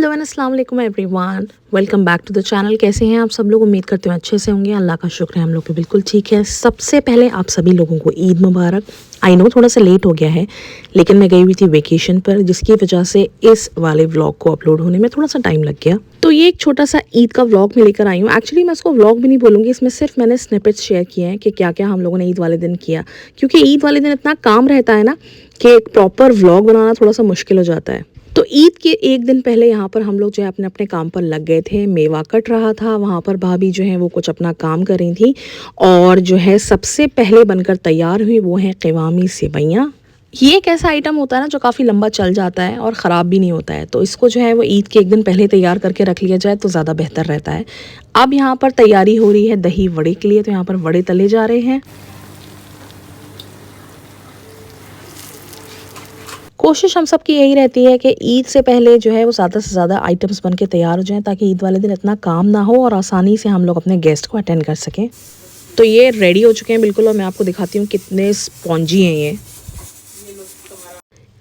Hello and अस्सलाम वालेकुम everyone, welcome back to the channel. कैसे हैं आप सब लोग? उम्मीद करते हैं अच्छे से होंगे। अल्लाह का शुक्र है हम लोग भी बिल्कुल ठीक है। सबसे पहले आप सभी लोगों को ईद मुबारक। आई नो थोड़ा सा लेट हो गया है, लेकिन मैं गई हुई थी वेकेशन पर, जिसकी वजह से इस वाले व्लॉग को अपलोड होने में थोड़ा सा टाइम लग गया। तो ये एक छोटा सा ईद का व्लॉग मैं लेकर आई हूँ। एक्चुअली मैं इसको व्लॉग भी नहीं बोलूँगी, इसमें सिर्फ मैंने स्निपेट्स शेयर किए हैं कि क्या क्या हम लोगों ने ईद वाले दिन किया, क्योंकि ईद वाले दिन इतना काम रहता है ना कि एक प्रॉपर व्लॉग बनाना थोड़ा सा मुश्किल हो जाता है। तो ईद के एक दिन पहले यहाँ पर हम लोग जो है अपने अपने काम पर लग गए थे। मेवा कट रहा था, वहाँ पर भाभी जो है वो कुछ अपना काम कर रही थी। और जो है सबसे पहले बनकर तैयार हुई वो है क़वामी सेवइयाँ। ये एक ऐसा आइटम होता है ना जो काफ़ी लंबा चल जाता है और ख़राब भी नहीं होता है, तो इसको जो है वो ईद के एक दिन पहले तैयार करके रख लिया जाए तो ज़्यादा बेहतर रहता है। अब यहाँ पर तैयारी हो रही है दही वड़े के लिए, तो यहाँ पर वड़े तले जा रहे हैं। कोशिश हम सब की यही रहती है कि ईद से पहले जो है वो ज़्यादा से ज़्यादा आइटम्स बन के तैयार हो जाएं, ताकि ईद वाले दिन इतना काम ना हो और आसानी से हम लोग अपने गेस्ट को अटेंड कर सकें। तो ये रेडी हो चुके हैं बिल्कुल, और मैं आपको दिखाती हूँ कितने स्पॉन्जी हैं ये।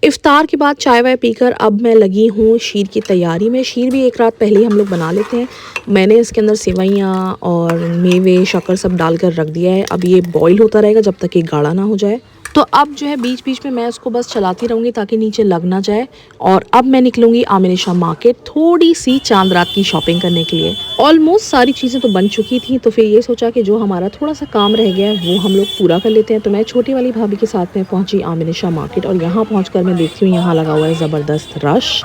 इफ्तार के बाद चाय वाय पीकर अब मैं लगी हूँ शीर की तैयारी में। शीर भी एक रात पहले ही हम लोग बना लेते हैं। मैंने इसके अंदर सेवइयाँ और मेवे शक्कर सब डालकर रख दिया है। अब ये बॉईल होता रहेगा जब तक ये गाढ़ा ना हो जाए। तो अब जो है बीच बीच में मैं इसको बस चलाती रहूँगी ताकि नीचे लग ना जाए। और अब मैं निकलूँगी आमिर शाह मार्केट थोड़ी सी चांद रात की शॉपिंग करने के लिए। ऑलमोस्ट सारी चीज़ें तो बन चुकी थी, तो फिर ये सोचा कि जो हमारा थोड़ा सा काम रह गया है वो हम लोग पूरा कर लेते हैं। तो मैं छोटी वाली भाभी के साथ में पहुँची आमिर शाह मार्केट, और यहाँ पहुँच मैं देखती हूँ यहाँ लगा हुआ है ज़बरदस्त रश।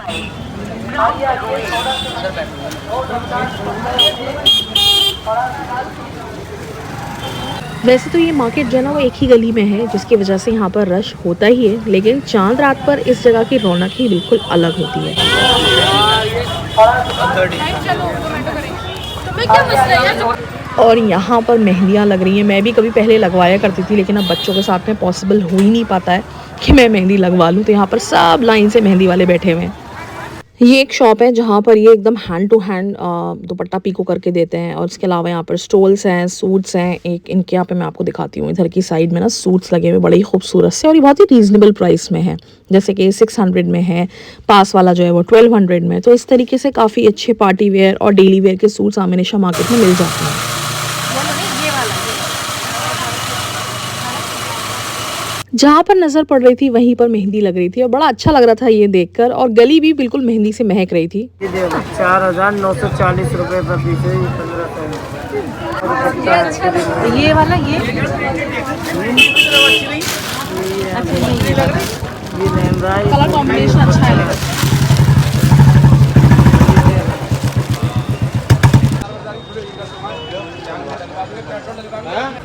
वैसे तो ये मार्केट जो है ना वो एक ही गली में है, जिसकी वजह से यहाँ पर रश होता ही है, लेकिन चांद रात पर इस जगह की रौनक ही बिल्कुल अलग होती है। और यहाँ पर मेहंदियाँ लग रही हैं। मैं भी कभी पहले लगवाया करती थी, लेकिन अब बच्चों के साथ में पॉसिबल हो ही नहीं पाता है कि मैं मेहंदी लगवा लूँ। तो यहाँ पर सब लाइन से मेहंदी वाले बैठे हुए हैं। ये एक शॉप है जहाँ पर ये एकदम hand to hand dupatta picot करके देते हैं। और इसके अलावा यहाँ पर स्टोल्स हैं, सूट्स हैं। एक इनके यहाँ पे मैं आपको दिखाती हूँ, इधर की साइड में ना सूट्स लगे हुए बड़े ही खूबसूरत से, और ये बहुत ही रीज़नेबल प्राइस में है। जैसे कि 600 में है, पास वाला जो है वो 1200 में। तो इस तरीके से काफ़ी अच्छे पार्टी वेयर और डेली वेयर के सूट्स आमिर शाह मार्केट में मिल जाते हैं। जहाँ पर नज़र पड़ रही थी वहीं पर मेहंदी लग रही थी, और बड़ा अच्छा लग रहा था ये देखकर। और गली भी बिल्कुल मेहंदी से महक रही थी। 4,940 रुपये पर पीस है, 1500। ये वाला ये कलर कॉम्बिनेशन अच्छा है।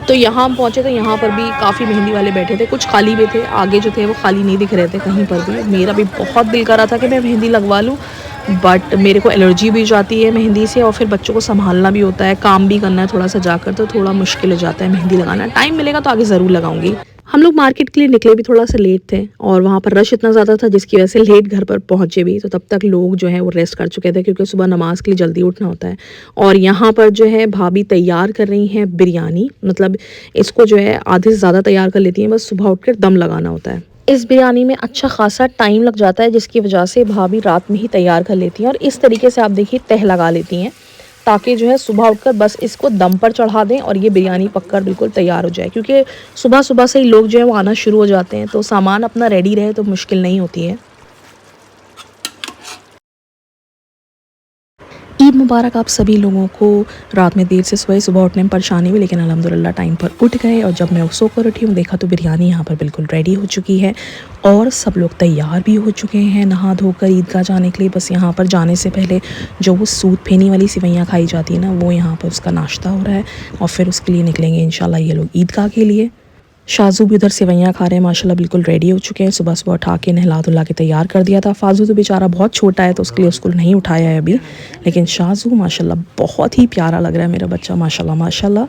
तो यहाँ हम पहुँचे तो यहाँ पर भी काफ़ी मेहंदी वाले बैठे थे, कुछ खाली भी थे। आगे जो थे वो खाली नहीं दिख रहे थे कहीं पर भी। मेरा भी बहुत दिल कर रहा था कि मैं मेहंदी लगवा लूँ, बट मेरे को एलर्जी भी जाती है मेहंदी से, और फिर बच्चों को संभालना भी होता है, काम भी करना है थोड़ा सा जाकर, तो थोड़ा मुश्किल हो जाता है मेहंदी लगाना। टाइम मिलेगा तो आगे ज़रूर लगाऊंगी। हम लोग मार्केट के लिए निकले भी थोड़ा सा लेट थे, और वहाँ पर रश इतना ज़्यादा था जिसकी वजह से लेट घर पर पहुँचे भी। तो तब तक लोग जो है वो रेस्ट कर चुके थे, क्योंकि सुबह नमाज के लिए जल्दी उठना होता है। और यहाँ पर जो है भाभी तैयार कर रही हैं बिरयानी। मतलब इसको जो है आधे से ज़्यादा तैयार कर लेती हैं, बस सुबह उठकर दम लगाना होता है। इस बिरयानी में अच्छा खासा टाइम लग जाता है, जिसकी वजह से भाभी रात में ही तैयार कर लेती हैं। और इस तरीके से आप देखिए तह लगा लेती हैं, ताकि जो है सुबह उठकर बस इसको दम पर चढ़ा दें और ये बिरयानी पककर बिल्कुल तैयार हो जाए। क्योंकि सुबह सुबह से ही लोग जो है वो आना शुरू हो जाते हैं, तो सामान अपना रेडी रहे तो मुश्किल नहीं होती है। ईद मुबारक आप सभी लोगों को। रात में देर से सोए, सुबह उठने में परेशानी हुई, लेकिन अल्हम्दुलिल्लाह टाइम पर उठ गए। और जब मैं सोकर उठी हूँ देखा तो बिरयानी यहाँ पर बिल्कुल रेडी हो चुकी है, और सब लोग तैयार भी हो चुके हैं नहा धोकर ईदगाह जाने के लिए। बस यहाँ पर जाने से पहले जो वो सूद फेनी वाली सेवइयाँ खाई जाती है ना, वो यहाँ पर उसका नाश्ता हो रहा है, और फिर उसके लिए निकलेंगे इंशाल्लाह ये लोग ईदगाह के लिए। शाजू भी उधर सेवइयाँ खा रहे हैं, माशाल्लाह बिल्कुल रेडी हो चुके हैं। सुबह सुबह उठा के नहला धुला के तैयार कर दिया था। फाजू तो बेचारा बहुत छोटा है, तो उसके लिए उसको नहीं उठाया है अभी, लेकिन शाजू माशाल्लाह बहुत ही प्यारा लग रहा है मेरा बच्चा, माशाल्लाह माशाल्लाह।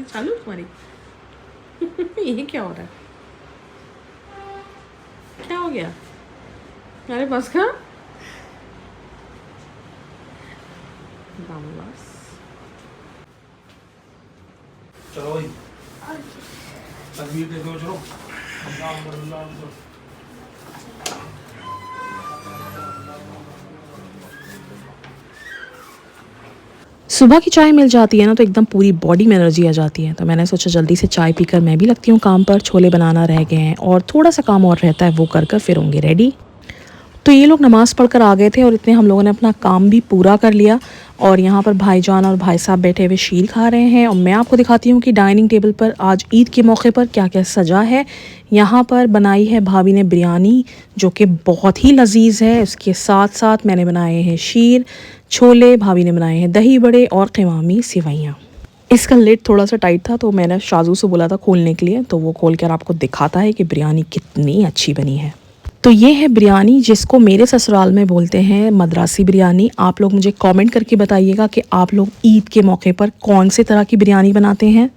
चालू तुम्हारी ये क्या हो रहा है? क्या हो गया? अरे बस का दामलास। चलो भाई तस्वीर देखो चलो। सुबह की चाय मिल जाती है ना तो एकदम पूरी बॉडी में एनर्जी आ जाती है। तो मैंने सोचा जल्दी से चाय पीकर मैं भी लगती हूँ काम पर। छोले बनाना रह गए हैं और थोड़ा सा काम और रहता है, वो कर फिर होंगे रेडी। तो ये लोग नमाज़ पढ़कर आ गए थे और इतने हम लोगों ने अपना काम भी पूरा कर लिया। और यहाँ पर भाईजान और भाई साहब बैठे हुए शीर खा रहे हैं। और मैं आपको दिखाती हूँ कि डाइनिंग टेबल पर आज ईद के मौके पर क्या क्या सजा है। यहाँ पर बनाई है भाभी ने बिरयानी, जो कि बहुत ही लजीज है। उसके साथ साथ मैंने बनाए हैं शीर, छोले, भाभी ने बनाए हैं दही बड़े और क़िवामी सिवैयाँ। इसका लिड थोड़ा सा टाइट था तो मैंने शाजू से बोला था खोलने के लिए, तो वो खोल कर आपको दिखाता है कि बिरयानी कितनी अच्छी बनी है। तो ये है बिरयानी, जिसको मेरे ससुराल में बोलते हैं मद्रासी बिरयानी। आप लोग मुझे कमेंट करके बताइएगा कि आप लोग ईद के मौके पर कौन से तरह की बिरयानी बनाते हैं।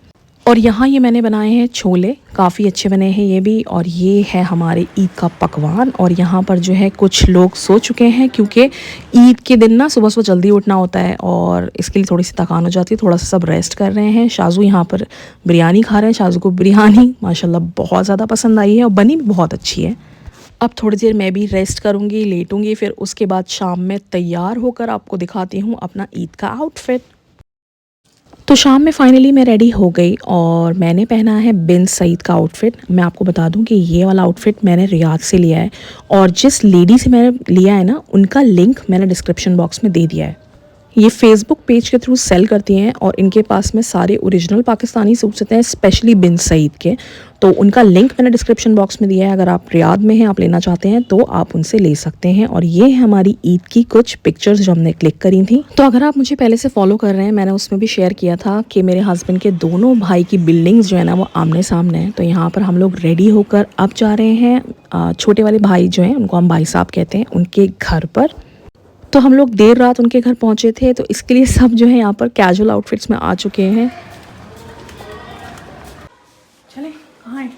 और यहाँ ये मैंने बनाए हैं छोले, काफ़ी अच्छे बने हैं ये भी। और ये है हमारे ईद का पकवान। और यहाँ पर जो है कुछ लोग सो चुके हैं, क्योंकि ईद के दिन ना सुबह सुबह जल्दी उठना होता है और इसके लिए थोड़ी सी थकान हो जाती है। थोड़ा सा सब रेस्ट कर रहे हैं। शाजू यहाँ पर बिरयानी खा रहे हैं। शाजू को बिरयानी माशाल्लाह बहुत ज़्यादा पसंद आई है और बनी भी बहुत अच्छी है। अब थोड़ी देर मैं भी रेस्ट करूँगी, लेटूँगी, फिर उसके बाद शाम में तैयार होकर आपको दिखाती हूँ अपना ईद का आउटफिट। तो शाम में फाइनली मैं रेडी हो गई और मैंने पहना है बिन सईद का आउटफिट। मैं आपको बता दूं कि ये वाला आउटफिट मैंने रियाद से लिया है और जिस लेडी से मैंने लिया है ना, उनका लिंक मैंने डिस्क्रिप्शन बॉक्स में दे दिया है। ये फेसबुक पेज के थ्रू सेल करती हैं और इनके पास में सारे ओरिजिनल पाकिस्तानी सूट्स होते हैं, स्पेशली बिन सईद के। तो उनका लिंक मैंने डिस्क्रिप्शन बॉक्स में दिया है। अगर आप रियाद में हैं, आप लेना चाहते हैं तो आप उनसे ले सकते हैं। और ये है हमारी ईद की कुछ पिक्चर्स जो हमने क्लिक करी थी। तो अगर आप मुझे पहले से फॉलो कर रहे हैं, मैंने उसमें भी शेयर किया था कि मेरे हस्बैंड के दोनों भाई की बिल्डिंग्स जो है ना वो आमने सामने हैं। तो यहाँ पर हम लोग रेडी होकर अब जा रहे हैं छोटे वाले भाई जो हैं, उनको हम भाई साहब कहते हैं, उनके घर पर। तो हम लोग देर रात उनके घर पहुंचे थे, तो इसके लिए सब जो है यहाँ पर कैजुअल आउटफिट्स में आ चुके हैं। चले कहाँ है?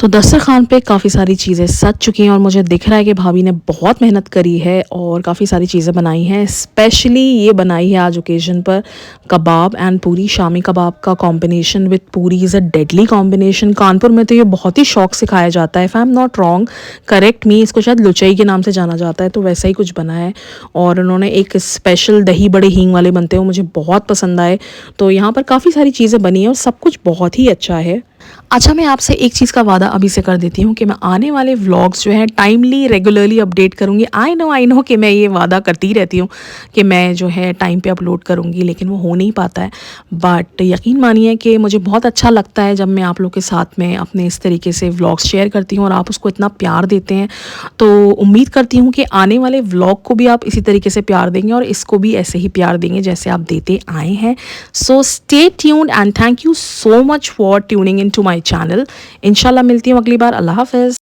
तो दस्तरखान पे काफ़ी सारी चीज़ें सज चुकी हैं और मुझे दिख रहा है कि भाभी ने बहुत मेहनत करी है और काफ़ी सारी चीज़ें बनाई हैं। स्पेशली ये बनाई है आज ओकेजन पर कबाब एंड पूरी। शामी कबाब का कॉम्बिनेशन विद पूरी is a deadly combination. Kanpur में तो ये बहुत ही शौक से खाया जाता है। If I am not wrong, correct मी, इसको शायद लुचई के नाम से जाना जाता है, तो वैसा ही कुछ बना है। और उन्होंने एक स्पेशल दही बड़े हींग वाले बनते हैं, मुझे बहुत पसंद आए। तो यहाँ पर काफ़ी सारी चीज़ें बनी हैं और सब कुछ बहुत ही अच्छा है। अच्छा, मैं आपसे एक चीज़ का वादा अभी से कर देती हूँ कि मैं आने वाले व्लॉग्स जो हैं टाइमली रेगुलरली अपडेट करूँगी। आई नो कि मैं ये वादा करती रहती हूँ कि मैं जो है टाइम पे अपलोड करूँगी, लेकिन वो हो नहीं पाता है। बट यकीन मानिए कि मुझे बहुत अच्छा लगता है जब मैं आप लोग के साथ में अपने इस तरीके से व्लॉग्स शेयर करती हूँ और आप उसको इतना प्यार देते हैं। तो उम्मीद करती हूँ कि आने वाले व्लॉग को भी आप इसी तरीके से प्यार देंगे और इसको भी ऐसे ही प्यार देंगे जैसे आप देते आए हैं। So stay tuned and thank you so much for tuning in to my channel. इंशाल्लाह मिलती हूँ अगली बार। अल्लाह हाफ़िज़।